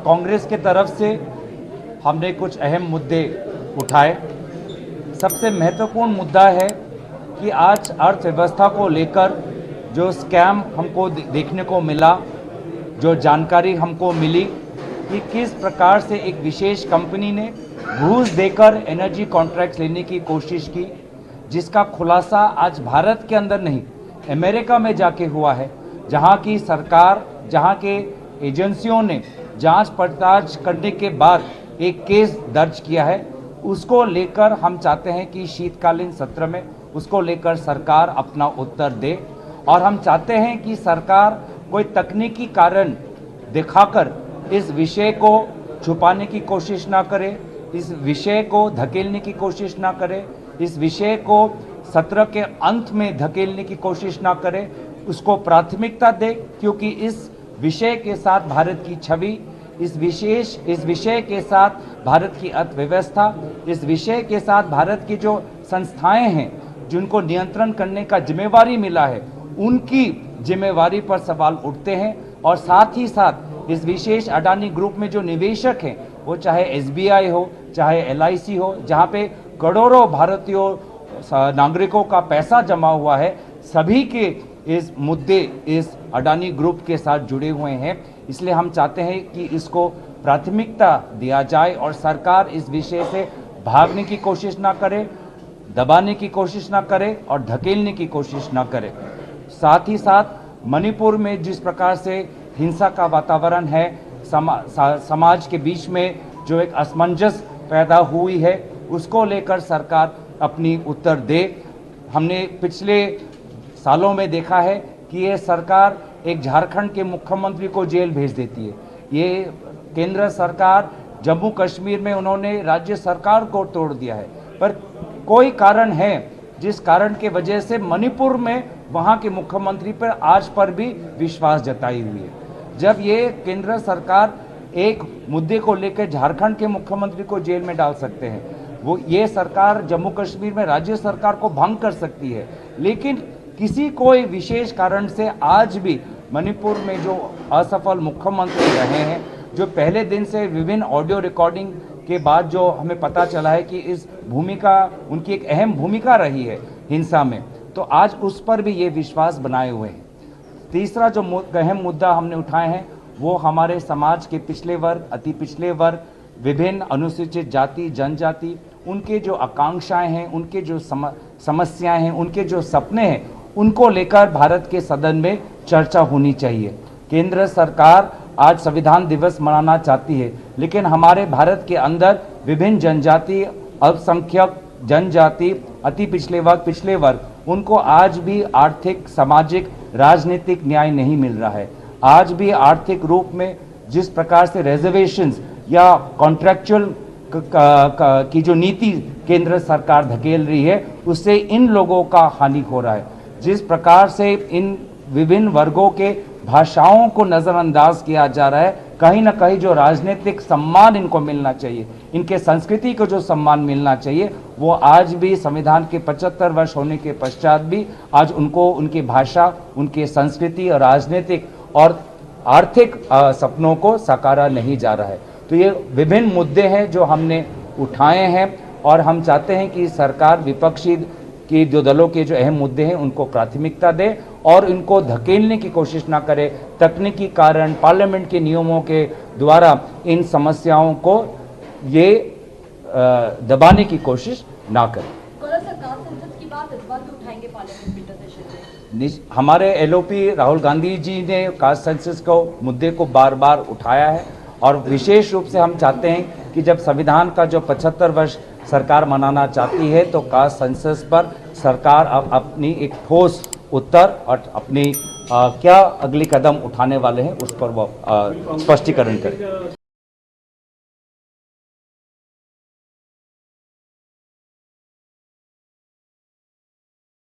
कांग्रेस के तरफ से हमने कुछ अहम मुद्दे उठाए। सबसे महत्वपूर्ण मुद्दा है कि आज अर्थव्यवस्था को लेकर जो स्कैम हमको देखने को मिला, जो जानकारी हमको मिली कि किस प्रकार से एक विशेष कंपनी ने घूस देकर एनर्जी कॉन्ट्रैक्ट्स लेने की कोशिश की, जिसका खुलासा आज भारत के अंदर नहीं अमेरिका में जाके हुआ है, जहां की सरकार, जहां के एजेंसियों ने जांच पड़ताल करने के बाद एक केस दर्ज किया है। उसको लेकर हम चाहते हैं कि शीतकालीन सत्र में उसको लेकर सरकार अपना उत्तर दे, और हम चाहते हैं कि सरकार कोई तकनीकी कारण दिखाकर इस विषय को छुपाने की कोशिश ना करे, इस विषय को धकेलने की कोशिश ना करे, इस विषय को सत्र के अंत में धकेलने की कोशिश ना करे, उसको प्राथमिकता दे, क्योंकि इस विषय के साथ भारत की छवि, इस विषय के साथ भारत की अर्थव्यवस्था, इस विषय के साथ भारत की जो संस्थाएं हैं जिनको नियंत्रण करने का जिम्मेवारी मिला है, उनकी जिम्मेवारी पर सवाल उठते हैं। और साथ ही साथ इस विशेष अडानी ग्रुप में जो निवेशक हैं, वो चाहे SBI हो, चाहे LIC हो, जहां पे करोड़ों भारतीयों नागरिकों का पैसा जमा हुआ है, सभी के इस मुद्दे इस अडानी ग्रुप के साथ जुड़े हुए हैं। इसलिए हम चाहते हैं कि इसको प्राथमिकता दिया जाए और सरकार इस विषय से भागने की कोशिश ना करे, दबाने की कोशिश ना करे और धकेलने की कोशिश ना करे। साथ ही साथ मणिपुर में जिस प्रकार से हिंसा का वातावरण है, समाज के बीच में जो एक असमंजस पैदा हुई है, उसको लेकर सरकार अपनी उत्तर दे। हमने पिछले सालों में देखा है कि ये सरकार एक झारखंड के मुख्यमंत्री को जेल भेज देती है। ये केंद्र सरकार जम्मू कश्मीर में उन्होंने राज्य सरकार को तोड़ दिया है, पर कोई कारण है जिस कारण के वजह से मणिपुर में वहां के मुख्यमंत्री पर आज पर भी विश्वास जताई हुई है। जब ये केंद्र सरकार एक मुद्दे को लेकर झारखंड के मुख्यमंत्री को जेल में डाल सकते हैं, वो ये सरकार जम्मू कश्मीर में राज्य सरकार को भंग कर सकती है, लेकिन किसी कोई विशेष कारण से आज भी मणिपुर में जो असफल मुख्यमंत्री रहे हैं, जो पहले दिन से विभिन्न ऑडियो रिकॉर्डिंग के बाद जो हमें पता चला है कि इस भूमिका उनकी एक अहम भूमिका रही है हिंसा में, तो आज उस पर भी ये विश्वास बनाए हुए हैं। तीसरा जो अहम मुद्दा हमने उठाए हैं वो हमारे समाज के पिछले वर्ग, अति पिछले वर्ग, विभिन्न अनुसूचित जाति जनजाति, उनके जो आकांक्षाएं हैं, उनके जो समस्याएं हैं, उनके जो सपने हैं, उनको लेकर भारत के सदन में चर्चा होनी चाहिए। केंद्र सरकार आज संविधान दिवस मनाना चाहती है, लेकिन हमारे भारत के अंदर विभिन्न जनजाति, अल्पसंख्यक जनजाति, अति पिछले वर्ग, उनको आज भी आर्थिक, सामाजिक, राजनीतिक न्याय नहीं मिल रहा है। आज भी आर्थिक रूप में जिस प्रकार से रिजर्वेशंस या कॉन्ट्रैक्चुअल की जो नीति केंद्र सरकार धकेल रही है, उससे इन लोगों का हानि हो रहा है। जिस प्रकार से इन विभिन्न वर्गों के भाषाओं को नज़रअंदाज किया जा रहा है, कहीं ना कहीं जो राजनीतिक सम्मान इनको मिलना चाहिए, इनके संस्कृति को जो सम्मान मिलना चाहिए, वो आज भी संविधान के 75 वर्ष होने के पश्चात भी आज उनको उनकी भाषा, उनके संस्कृति और राजनीतिक और आर्थिक सपनों को साकारा नहीं जा रहा है। तो ये विभिन्न मुद्दे हैं जो हमने उठाए हैं, और हम चाहते हैं कि सरकार विपक्षी कि जो दलों के जो अहम मुद्दे हैं उनको प्राथमिकता दे और इनको धकेलने की कोशिश ना करे, तकनीकी कारण, पार्लियामेंट के नियमों के द्वारा इन समस्याओं को ये दबाने की कोशिश ना करे। हमारे LOP राहुल गांधी जी ने कास्ट सेंसस को मुद्दे को बार बार उठाया है, और विशेष रूप से हम चाहते हैं कि जब संविधान का जो 75 वर्ष सरकार मनाना चाहती है, तो कास्ट सेंसस पर सरकार अब अपनी एक ठोस उत्तर और अपनी क्या अगली कदम उठाने वाले हैं उस पर वो स्पष्टीकरण करें।